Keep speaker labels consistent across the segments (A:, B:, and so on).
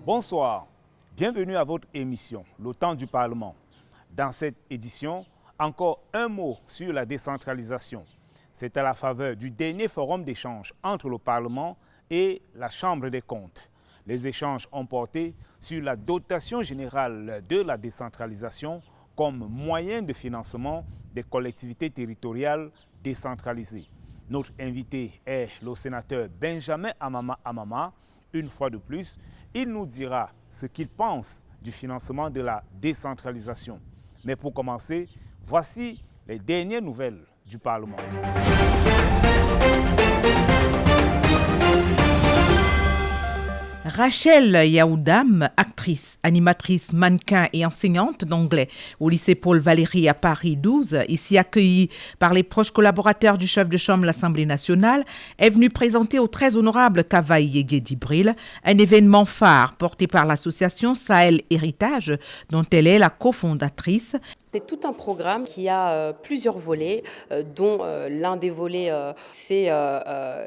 A: Bonsoir, bienvenue à votre émission, Le temps du Parlement. Dans cette édition, encore un mot sur la décentralisation. C'est à la faveur du dernier forum d'échange entre le Parlement et la Chambre des comptes. Les échanges ont porté sur la dotation générale de la décentralisation comme moyen de financement des collectivités territoriales décentralisées. Notre invité est le sénateur Benjamin Amama. Une fois de plus, il nous dira ce qu'il pense du financement de la décentralisation. Mais pour commencer, voici les dernières nouvelles du Parlement.
B: Rachel Yaoudam, actrice, animatrice, mannequin et enseignante d'anglais au lycée Paul Valéry à Paris 12, ici accueillie par les proches collaborateurs du chef de chambre de l'Assemblée nationale, est venue présenter au très honorable Kavaï Yegué Djibril un événement phare porté par l'association Sahel Héritage, dont elle est la cofondatrice.
C: C'est tout un programme qui a plusieurs volets, dont l'un des volets, c'est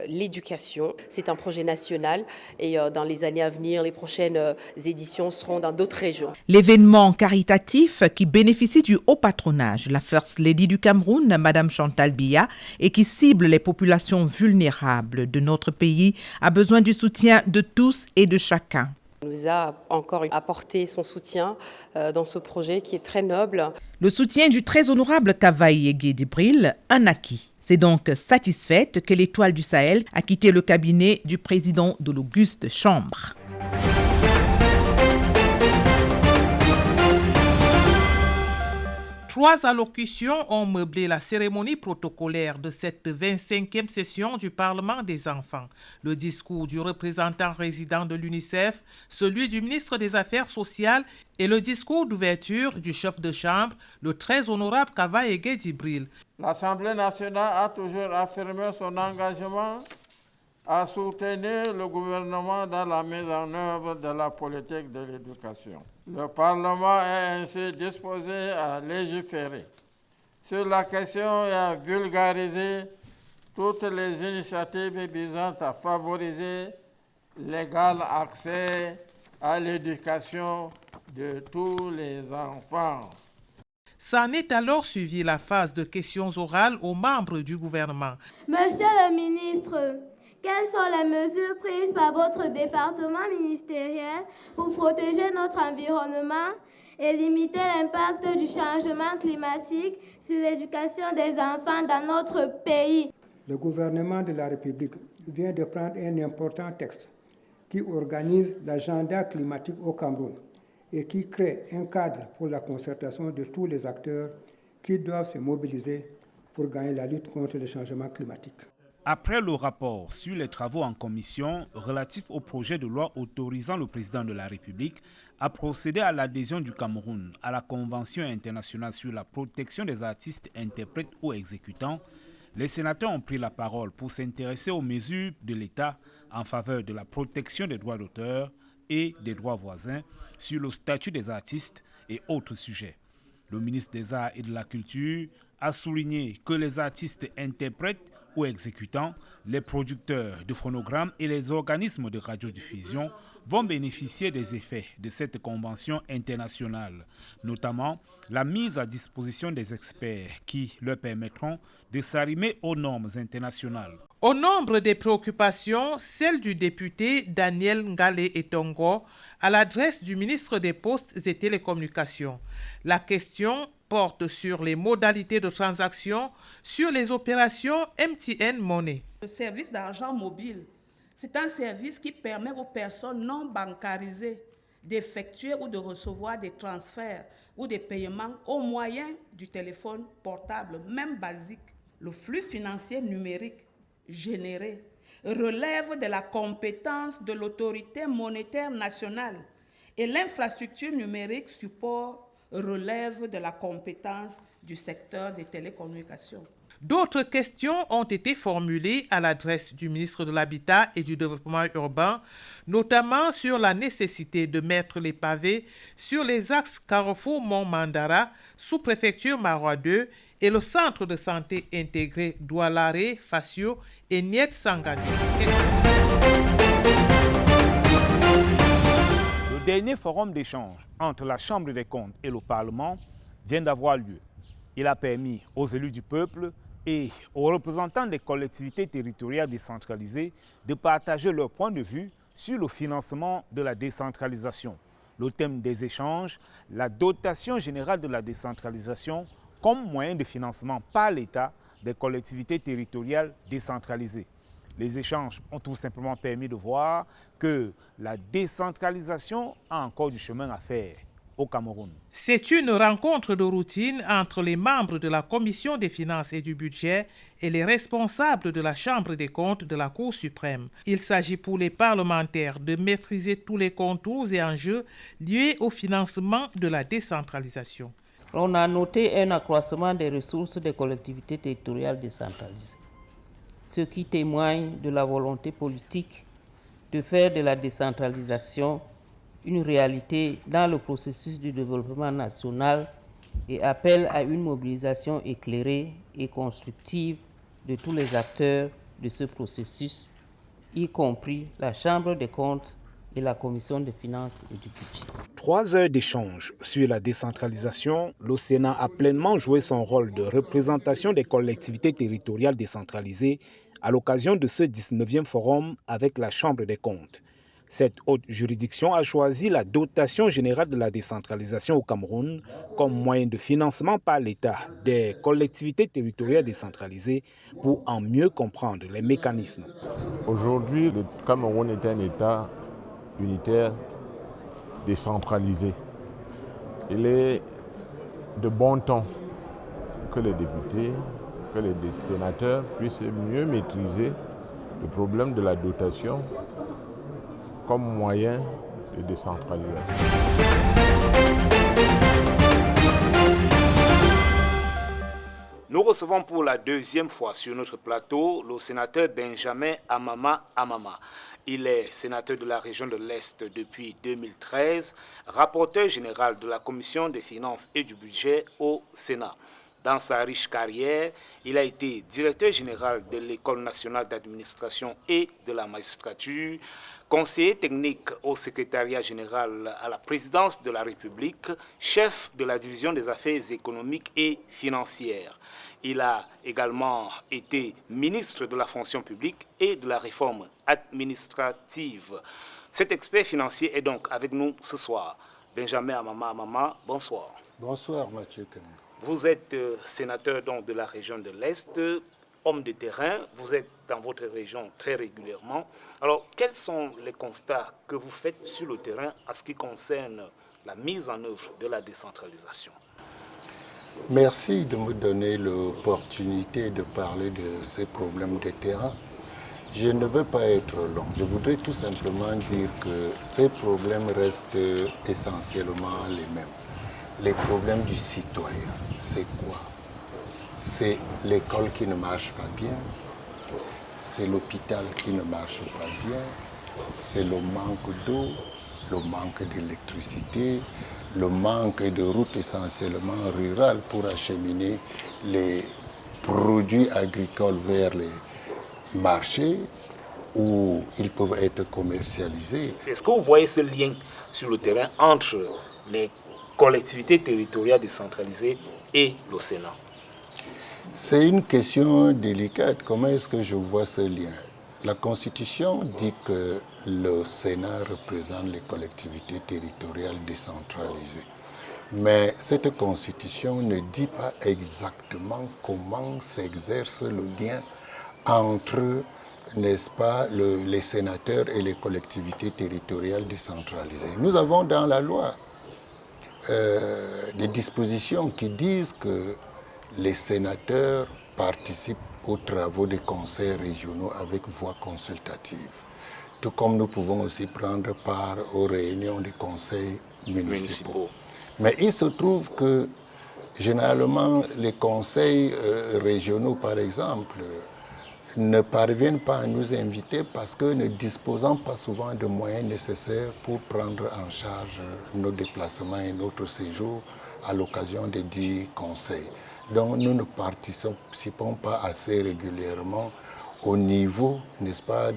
C: l'éducation. C'est un projet national et dans les années à venir, les prochaines éditions seront dans d'autres régions.
B: L'événement caritatif qui bénéficie du haut patronage, la First Lady du Cameroun, Madame Chantal Biya, et qui cible les populations vulnérables de notre pays, a besoin du soutien de tous et de chacun.
C: Il nous a encore apporté son soutien dans ce projet qui est très noble.
B: Le soutien du très honorable Kavaï Yegué Djibril, un acquis. C'est donc satisfaite que l'Étoile du Sahel a quitté le cabinet du président de l'Auguste Chambre. Trois allocutions ont meublé la cérémonie protocolaire de cette 25e session du Parlement des enfants. Le discours du représentant résident de l'UNICEF, celui du ministre des Affaires sociales et le discours d'ouverture du chef de chambre, le très honorable Kavaï Yegué Djibril.
D: L'Assemblée nationale a toujours affirmé son engagement à soutenir le gouvernement dans la mise en œuvre de la politique de l'éducation. Le Parlement est ainsi disposé à légiférer sur la question et à vulgariser toutes les initiatives visant à favoriser l'égal accès à l'éducation de tous les enfants.
B: S'en est alors suivi la phase de questions orales aux membres du gouvernement.
E: Monsieur le ministre, quelles sont les mesures prises par votre département ministériel pour protéger notre environnement et limiter l'impact du changement climatique sur l'éducation des enfants dans notre pays?
F: Le gouvernement de la République vient de prendre un important texte qui organise l'agenda climatique au Cameroun et qui crée un cadre pour la concertation de tous les acteurs qui doivent se mobiliser pour gagner la lutte contre le changement climatique.
A: Après le rapport sur les travaux en commission relatif au projet de loi autorisant le président de la République à procéder à l'adhésion du Cameroun à la Convention internationale sur la protection des artistes, interprètes ou exécutants, les sénateurs ont pris la parole pour s'intéresser aux mesures de l'État en faveur de la protection des droits d'auteur et des droits voisins sur le statut des artistes et autres sujets. Le ministre des Arts et de la Culture a souligné que les artistes, interprètes ou exécutants, les producteurs de phonogrammes et les organismes de radiodiffusion vont bénéficier des effets de cette convention internationale, notamment la mise à disposition des experts qui leur permettront de s'arrimer aux normes internationales.
B: Au nombre des préoccupations, celle du député Daniel Ngalé Etongo à l'adresse du ministre des Postes et Télécommunications. La question porte sur les modalités de transaction sur les opérations MTN Money.
G: Le service d'argent mobile, c'est un service qui permet aux personnes non bancarisées d'effectuer ou de recevoir des transferts ou des paiements au moyen du téléphone portable, même basique. Le flux financier numérique généré relève de la compétence de l'autorité monétaire nationale et l'infrastructure numérique support relève de la compétence du secteur des télécommunications.
B: D'autres questions ont été formulées à l'adresse du ministre de l'Habitat et du Développement urbain, notamment sur la nécessité de mettre les pavés sur les axes Carrefour-Mont-Mandara, sous-préfecture Marois 2 et le centre de santé intégré Doualare, Facio et Niet Sangani.
A: Le dernier forum d'échange entre la Chambre des comptes et le Parlement vient d'avoir lieu. Il a permis aux élus du peuple et aux représentants des collectivités territoriales décentralisées de partager leur point de vue sur le financement de la décentralisation. Le thème des échanges, la dotation générale de la décentralisation comme moyen de financement par l'État des collectivités territoriales décentralisées. Les échanges ont tout simplement permis de voir que la décentralisation a encore du chemin à faire au Cameroun.
H: C'est une rencontre de routine entre les membres de la Commission des finances et du budget et les responsables de la Chambre des comptes de la Cour suprême. Il s'agit pour les parlementaires de maîtriser tous les contours et enjeux liés au financement de la décentralisation.
I: On a noté un accroissement des ressources des collectivités territoriales décentralisées, ce qui témoigne de la volonté politique de faire de la décentralisation une réalité dans le processus du développement national et appelle à une mobilisation éclairée et constructive de tous les acteurs de ce processus, y compris la Chambre des comptes et la Commission des finances et du budget.
A: 3 heures d'échange sur la décentralisation, le Sénat a pleinement joué son rôle de représentation des collectivités territoriales décentralisées à l'occasion de ce 19e forum avec la Chambre des comptes. Cette haute juridiction a choisi la dotation générale de la décentralisation au Cameroun comme moyen de financement par l'État des collectivités territoriales décentralisées pour en mieux comprendre les mécanismes.
J: Aujourd'hui, le Cameroun est un État unitaire décentralisé. Il est de bon temps que les députés, que les sénateurs puissent mieux maîtriser le problème de la dotation comme moyen de décentralisation.
A: Nous recevons pour la 2e fois sur notre plateau le sénateur Benjamin Amama Amama. Il est sénateur de la région de l'Est depuis 2013, rapporteur général de la Commission des finances et du budget au Sénat. Dans sa riche carrière, il a été directeur général de l'École nationale d'administration et de la magistrature, conseiller technique au secrétariat général à la présidence de la République, chef de la division des affaires économiques et financières. Il a également été ministre de la fonction publique et de la réforme administrative. Cet expert financier est donc avec nous ce soir. Benjamin Amama Amama, bonsoir.
K: Bonsoir Mathieu Camille.
A: Vous êtes sénateur donc, de la région de l'Est, homme de terrain, vous êtes dans votre région très régulièrement. Alors, quels sont les constats que vous faites sur le terrain en ce qui concerne la mise en œuvre de la décentralisation?
K: Merci de me donner l'opportunité de parler de ces problèmes de terrain. Je ne veux pas être long. Je voudrais tout simplement dire que ces problèmes restent essentiellement les mêmes. Les problèmes du citoyen, c'est quoi? C'est l'école qui ne marche pas bien, c'est l'hôpital qui ne marche pas bien, c'est le manque d'eau, le manque d'électricité, le manque de routes essentiellement rurales pour acheminer les produits agricoles vers les marchés où ils peuvent être commercialisés.
A: Est-ce que vous voyez ce lien sur le terrain entre les collectivités territoriales décentralisées et le Sénat?
K: C'est une question délicate. Comment est-ce que je vois ce lien? La Constitution dit que le Sénat représente les collectivités territoriales décentralisées. Mais cette Constitution ne dit pas exactement comment s'exerce le lien entre, n'est-ce pas, les sénateurs et les collectivités territoriales décentralisées. Nous avons dans la loi des dispositions qui disent que les sénateurs participent aux travaux des conseils régionaux avec voix consultative. Tout comme nous pouvons aussi prendre part aux réunions des conseils municipaux. Mais il se trouve que généralement les conseils régionaux, par exemple, ne parviennent pas à nous inviter parce que ne disposant pas souvent de moyens nécessaires pour prendre en charge nos déplacements et notre séjour à l'occasion des 10 conseils. Donc nous ne participons pas assez régulièrement au niveau, n'est-ce pas,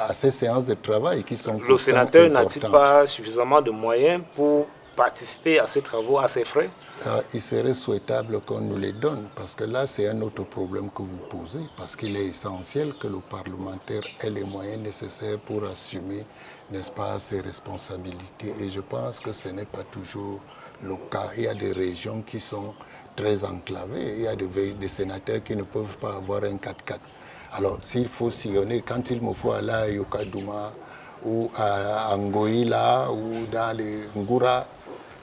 K: à ces séances de travail qui sont
A: Le sénateur n'a-t-il pas suffisamment de moyens pour participer à ces travaux à ses frais?
K: Il serait souhaitable qu'on nous les donne, parce que là, c'est un autre problème que vous posez, parce qu'il est essentiel que le parlementaire ait les moyens nécessaires pour assumer, n'est-ce pas, ses responsabilités. Et je pense que ce n'est pas toujours le cas. Il y a des régions qui sont très enclavées, il y a des sénateurs qui ne peuvent pas avoir un 4x4. Alors, s'il faut sillonner, quand il me faut aller à Yokadouma, ou à Angoïla, ou dans les Ngoura,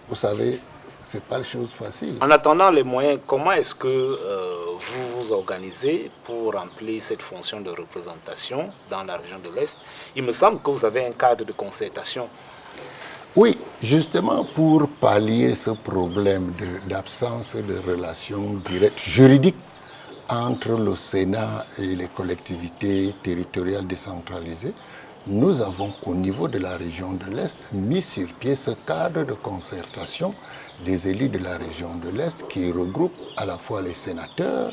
K: vous savez, ce n'est pas une chose facile.
A: En attendant les moyens, comment est-ce que vous vous organisez pour remplir cette fonction de représentation dans la région de l'Est? Il me semble que vous avez un cadre de concertation.
K: Oui, justement pour pallier ce problème d'absence de relations directes juridiques entre le Sénat et les collectivités territoriales décentralisées, nous avons au niveau de la région de l'Est mis sur pied ce cadre de concertation des élus de la région de l'Est qui regroupe à la fois les sénateurs,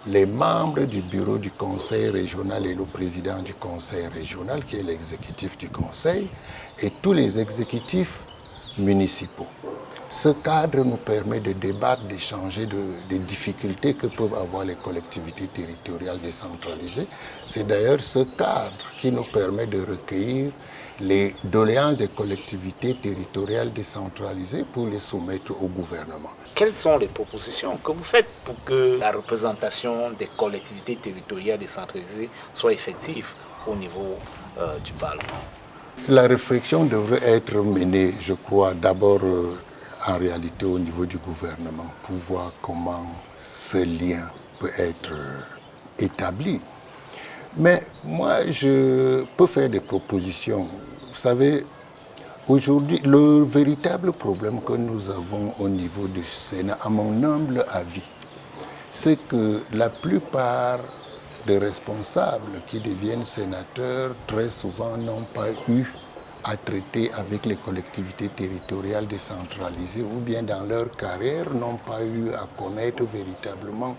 K: les membres du bureau du conseil régional et le président du conseil régional qui est l'exécutif du conseil et tous les exécutifs municipaux. Ce cadre nous permet de débattre, d'échanger des difficultés que peuvent avoir les collectivités territoriales décentralisées. C'est d'ailleurs ce cadre qui nous permet de recueillir les doléances des collectivités territoriales décentralisées pour les soumettre au gouvernement.
A: Quelles sont les propositions que vous faites pour que la représentation des collectivités territoriales décentralisées soit effective au niveau du Parlement?
K: La réflexion devrait être menée, je crois, d'abord en réalité au niveau du gouvernement pour voir comment ce lien peut être établi. Mais moi, je peux faire des propositions. Vous savez, aujourd'hui, le véritable problème que nous avons au niveau du Sénat, à mon humble avis, c'est que la plupart des responsables qui deviennent sénateurs, très souvent n'ont pas eu à traiter avec les collectivités territoriales décentralisées ou bien dans leur carrière n'ont pas eu à connaître véritablement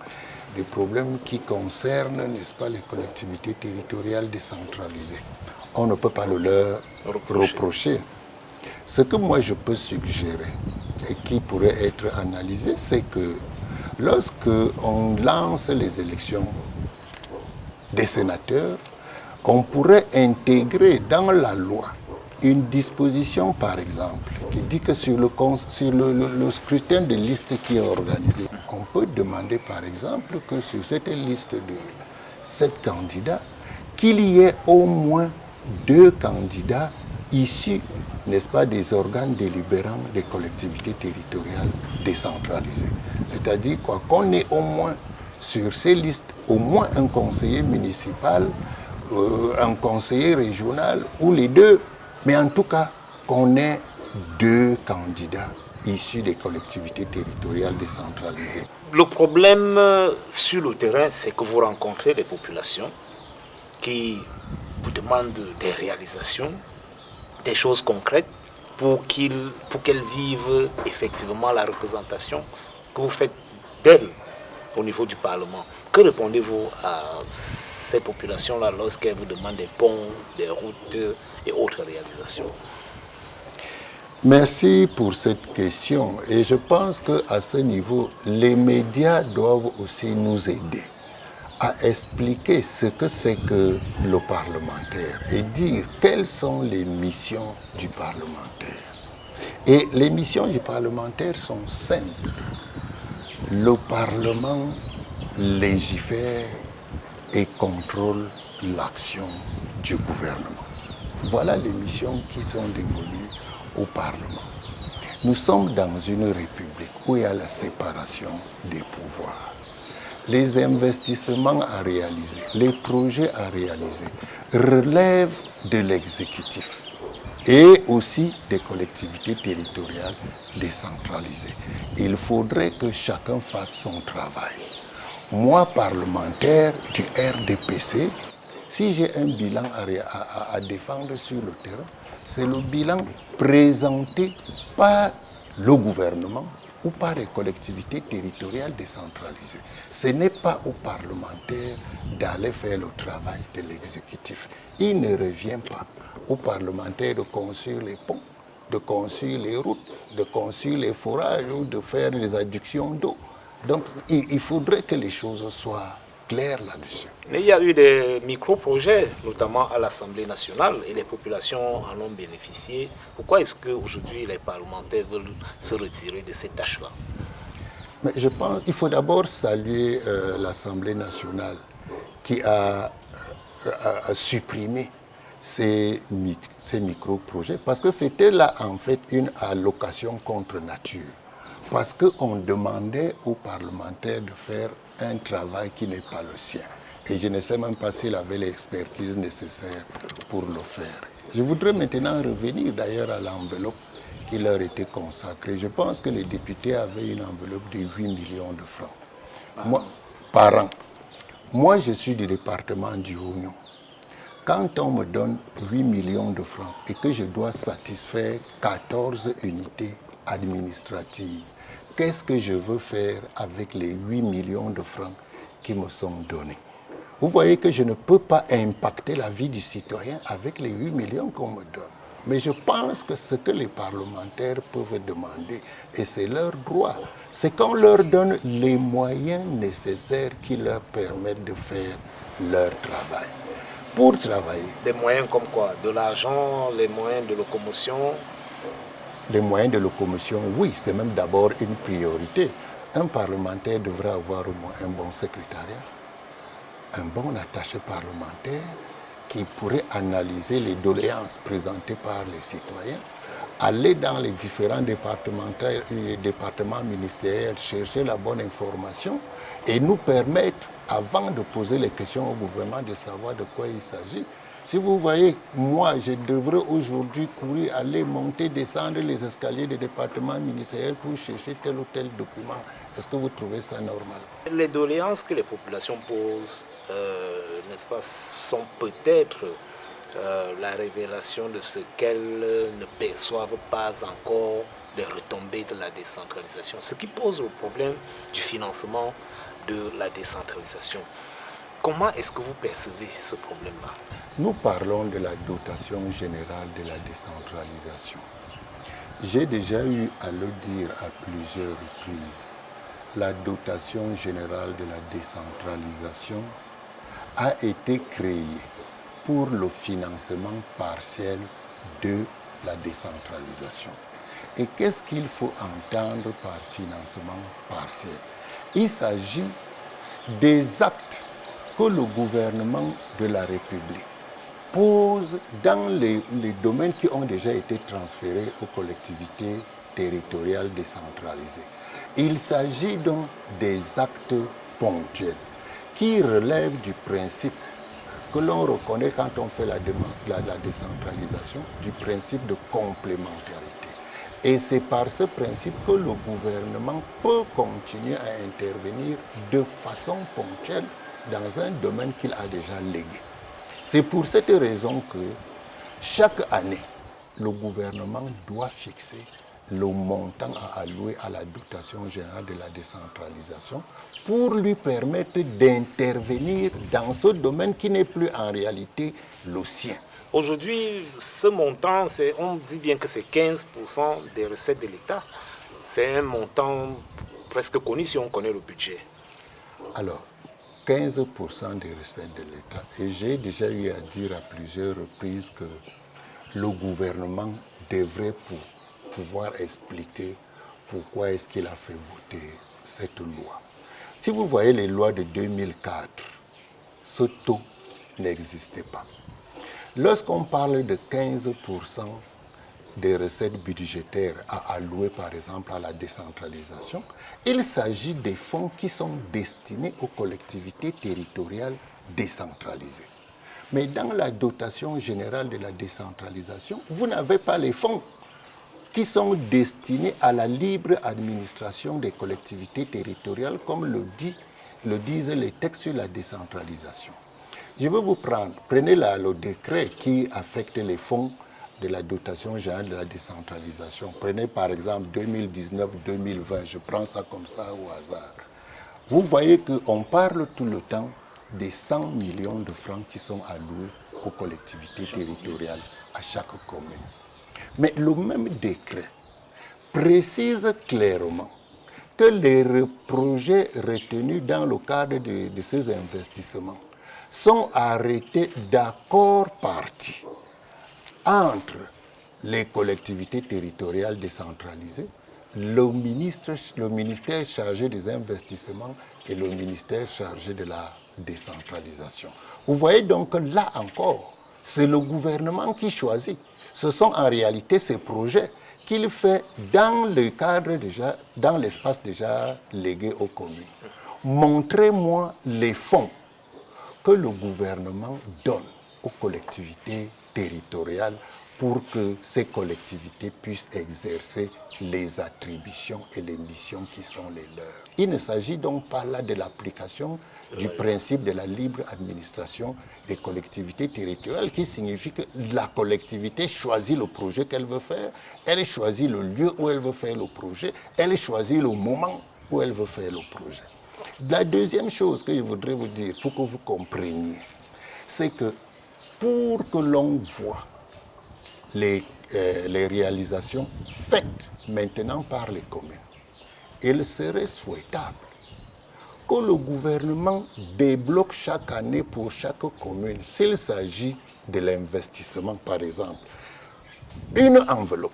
K: des problèmes qui concernent, n'est-ce pas, les collectivités territoriales décentralisées. On ne peut pas le leur reprocher. Ce que moi je peux suggérer et qui pourrait être analysé, c'est que lorsque on lance les élections des sénateurs, on pourrait intégrer dans la loi une disposition, par exemple, qui dit que sur le scrutin de liste qui est organisé, on peut demander, par exemple, que sur cette liste de 7 candidats, qu'il y ait au moins 2 candidats issus, n'est-ce pas, des organes délibérants des collectivités territoriales décentralisées. C'est-à-dire qu'on ait au moins sur ces listes, au moins un conseiller municipal, un conseiller régional ou les deux, mais en tout cas qu'on ait 2 candidats issus des collectivités territoriales décentralisées.
A: Le problème sur le terrain, c'est que vous rencontrez des populations qui vous demandent des réalisations, des choses concrètes pour qu'elles vivent effectivement la représentation que vous faites d'elles au niveau du Parlement. Que répondez-vous à ces populations-là lorsqu'elles vous demandent des ponts, des routes et autres réalisations?
K: Merci pour cette question. Et je pense qu'à ce niveau, les médias doivent aussi nous aider à expliquer ce que c'est que le parlementaire et dire quelles sont les missions du parlementaire. Et les missions du parlementaire sont simples. Le Parlement légifère et contrôle l'action du gouvernement. Voilà les missions qui sont dévolues au Parlement. Nous sommes dans une république où il y a la séparation des pouvoirs. Les investissements à réaliser, les projets à réaliser relèvent de l'exécutif et aussi des collectivités territoriales décentralisées. Il faudrait que chacun fasse son travail. Moi, parlementaire du RDPC, si j'ai un bilan à défendre sur le terrain, c'est le bilan présenté par le gouvernement ou par les collectivités territoriales décentralisées. Ce n'est pas aux parlementaires d'aller faire le travail de l'exécutif. Il ne revient pas aux parlementaires de construire les ponts, de construire les routes, de construire les forages ou de faire les adductions d'eau. Donc il faudrait que les choses soient claires là-dessus.
A: Mais il y a eu des micro-projets, notamment à l'Assemblée nationale, et les populations en ont bénéficié. Pourquoi est-ce qu'aujourd'hui les parlementaires veulent se retirer de ces tâches-là?
K: Mais je pense qu'il faut d'abord saluer l'Assemblée nationale qui a supprimé ces micro-projets parce que c'était là en fait une allocation contre nature. Parce qu'on demandait aux parlementaires de faire un travail qui n'est pas le sien. Et je ne sais même pas s'il avait l'expertise nécessaire pour le faire. Je voudrais maintenant revenir d'ailleurs à l'enveloppe qui leur était consacrée. Je pense que les députés avaient une enveloppe de 8 millions de francs par an. Moi, je suis du département du Oignon. Quand on me donne 8 millions de francs et que je dois satisfaire 14 unités administratives, qu'est-ce que je veux faire avec les 8 millions de francs qui me sont donnés? Vous voyez que je ne peux pas impacter la vie du citoyen avec les 8 millions qu'on me donne. Mais je pense que ce que les parlementaires peuvent demander, et c'est leur droit, c'est qu'on leur donne les moyens nécessaires qui leur permettent de faire leur travail. Pour travailler.
A: Des moyens comme quoi? De l'argent, les moyens de locomotion?
K: Les moyens de locomotion, oui, c'est même d'abord une priorité. Un parlementaire devrait avoir au moins un bon secrétariat, un bon attaché parlementaire qui pourrait analyser les doléances présentées par les citoyens, aller dans les différents départements ministériels, chercher la bonne information et nous permettre, avant de poser les questions au gouvernement, de savoir de quoi il s'agit. Si vous voyez, moi, je devrais aujourd'hui courir, aller monter, descendre les escaliers des départements ministériels pour chercher tel ou tel document. Est-ce que vous trouvez ça normal?
A: Les doléances que les populations posent, n'est-ce pas, sont peut-être la révélation de ce qu'elles ne perçoivent pas encore des retombées de la décentralisation. Ce qui pose le problème du financement de la décentralisation. Comment est-ce que vous percevez ce problème-là?
K: Nous parlons de la dotation générale de la décentralisation. J'ai déjà eu à le dire à plusieurs reprises. La dotation générale de la décentralisation a été créée pour le financement partiel de la décentralisation. Et qu'est-ce qu'il faut entendre par financement partiel? Il s'agit des actes que le gouvernement de la République pose dans les domaines qui ont déjà été transférés aux collectivités territoriales décentralisées. Il s'agit donc des actes ponctuels qui relèvent du principe que l'on reconnaît quand on fait la décentralisation, du principe de complémentarité. Et c'est par ce principe que le gouvernement peut continuer à intervenir de façon ponctuelle dans un domaine qu'il a déjà légué. C'est pour cette raison que chaque année, le gouvernement doit fixer le montant à allouer à la dotation générale de la décentralisation pour lui permettre d'intervenir dans ce domaine qui n'est plus en réalité le sien.
A: Aujourd'hui, ce montant, on dit bien que c'est 15% des recettes de l'État. C'est un montant presque connu si on connaît le budget.
K: Alors, 15% des recettes de l'État. Et j'ai déjà eu à dire à plusieurs reprises que le gouvernement devrait pouvoir expliquer pourquoi est-ce qu'il a fait voter cette loi. Si vous voyez les lois de 2004, ce taux n'existait pas. Lorsqu'on parle de 15% des recettes budgétaires à allouer par exemple à la décentralisation, il s'agit des fonds qui sont destinés aux collectivités territoriales décentralisées. Mais dans la dotation générale de la décentralisation, vous n'avez pas les fonds qui sont destinés à la libre administration des collectivités territoriales, comme le disent les textes sur la décentralisation. Je veux vous prenez le décret qui affecte les fonds de la dotation générale de la décentralisation. Prenez par exemple 2019-2020, je prends ça comme ça au hasard. Vous voyez qu'on parle tout le temps des 100 millions de francs qui sont alloués aux collectivités territoriales, à chaque commune. Mais le même décret précise clairement que les projets retenus dans le cadre de ces investissements sont arrêtés d'accord partis entre les collectivités territoriales décentralisées, le ministère chargé des investissements et le ministère chargé de la décentralisation. Vous voyez donc que là encore, c'est le gouvernement qui choisit. Ce sont en réalité ces projets qu'il fait dans le cadre déjà, dans l'espace déjà légué aux communes. Montrez-moi les fonds que le gouvernement donne aux collectivités territoriales pour que ces collectivités puissent exercer les attributions et les missions qui sont les leurs. Il ne s'agit donc pas là de l'application du principe de la libre administration des collectivités territoriales, qui signifie que la collectivité choisit le projet qu'elle veut faire, elle choisit le lieu où elle veut faire le projet, elle choisit le moment où elle veut faire le projet. La deuxième chose que je voudrais vous dire, pour que vous compreniez, c'est que pour que l'on voit les réalisations faites maintenant par les communes, il serait souhaitable que le gouvernement débloque chaque année pour chaque commune, s'il s'agit de l'investissement par exemple, une enveloppe.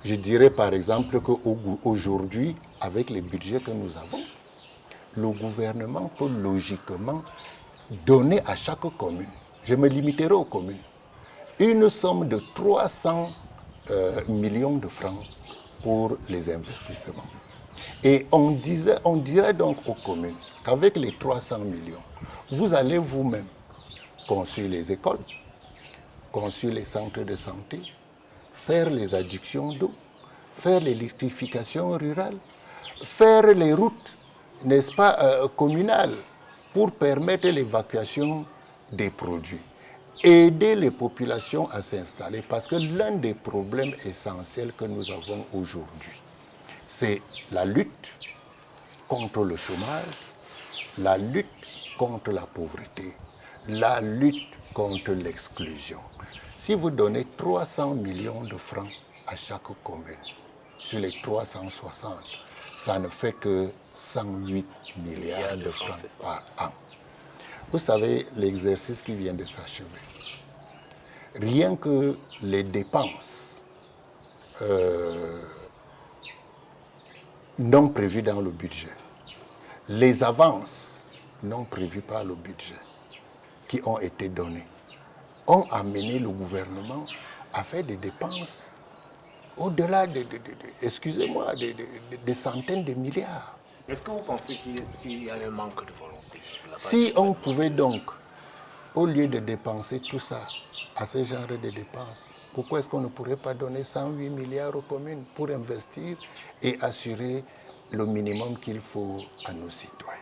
K: Je dirais par exemple qu'aujourd'hui, avec les budgets que nous avons, le gouvernement peut logiquement donner à chaque commune, je me limiterai aux communes, une somme de 300 millions de francs pour les investissements. Et on dirait donc aux communes qu'avec les 300 millions, vous allez vous-même construire les écoles, construire les centres de santé, faire les adductions d'eau, faire l'électrification rurale, faire les routes, n'est-ce pas, communales, pour permettre l'évacuation des produits. Aider les populations à s'installer, parce que l'un des problèmes essentiels que nous avons aujourd'hui, c'est la lutte contre le chômage, la lutte contre la pauvreté, la lutte contre l'exclusion. Si vous donnez 300 millions de francs à chaque commune, sur les 360, ça ne fait que 108 milliards de francs par an. Vous savez, l'exercice qui vient de s'achever, rien que les dépenses non prévues dans le budget, les avances non prévues par le budget qui ont été données, ont amené le gouvernement à faire des dépenses au-delà excusez-moi, des centaines de milliards.
L: Est-ce que vous pensez qu'il y a un manque de volonté?
K: Si on pouvait donc, au lieu de dépenser tout ça à ce genre de dépenses, pourquoi est-ce qu'on ne pourrait pas donner 108 milliards aux communes pour investir et assurer le minimum qu'il faut à nos citoyens?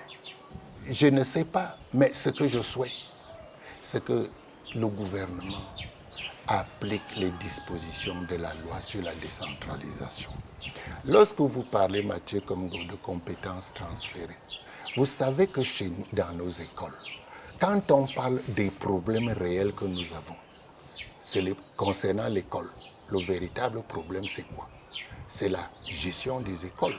K: Je ne sais pas, mais ce que je souhaite, c'est que le gouvernement applique les dispositions de la loi sur la décentralisation. Lorsque vous parlez, Mathieu, comme de compétences transférées, vous savez que chez nous, dans nos écoles, quand on parle des problèmes réels que nous avons, concernant l'école, le véritable problème, c'est quoi? C'est la gestion des écoles,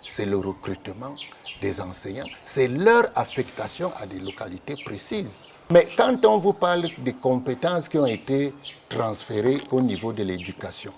K: c'est le recrutement des enseignants, c'est leur affectation à des localités précises. Mais quand on vous parle des compétences qui ont été transférées au niveau de l'éducation,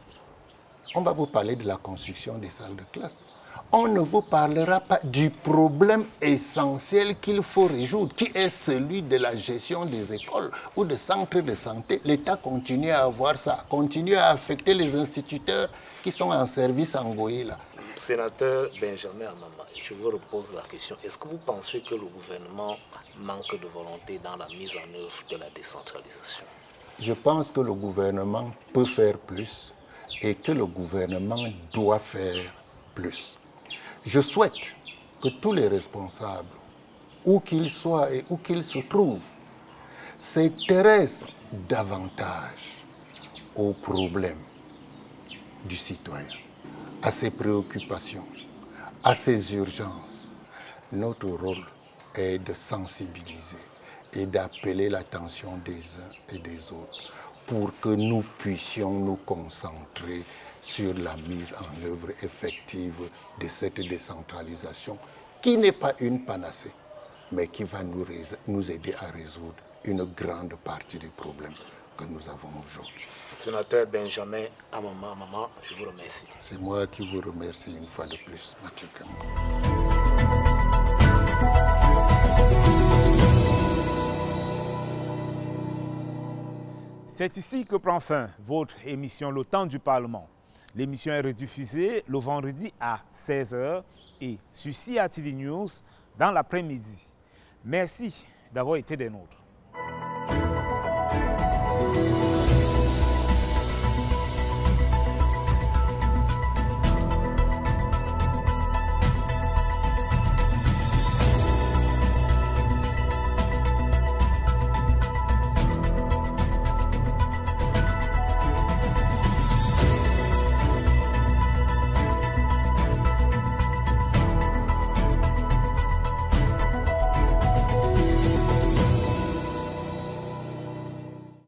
K: on va vous parler de la construction des salles de classe. On ne vous parlera pas du problème essentiel qu'il faut résoudre, qui est celui de la gestion des écoles ou des centres de santé. L'État continue à avoir ça, continue à affecter les instituteurs qui sont en service en Goïla.
L: Sénateur Benjamin Amama, je vous repose la question. Est-ce que vous pensez que le gouvernement manque de volonté dans la mise en œuvre de la décentralisation?
K: Je pense que le gouvernement peut faire plus et que le gouvernement doit faire plus. Je souhaite que tous les responsables, où qu'ils soient et où qu'ils se trouvent, s'intéressent davantage aux problèmes du citoyen, à ses préoccupations, à ses urgences. Notre rôle est de sensibiliser et d'appeler l'attention des uns et des autres pour que nous puissions nous concentrer sur la mise en œuvre effective de cette décentralisation qui n'est pas une panacée, mais qui va nous aider à résoudre une grande partie des problèmes que nous avons aujourd'hui.
L: Sénateur Benjamin Amama, je vous remercie.
K: C'est moi qui vous remercie une fois de plus, Mathieu Kambo.
A: C'est ici que prend fin votre émission Le Temps du Parlement. L'émission est rediffusée le vendredi à 16h et sur CIA TV News dans l'après-midi. Merci d'avoir été des nôtres.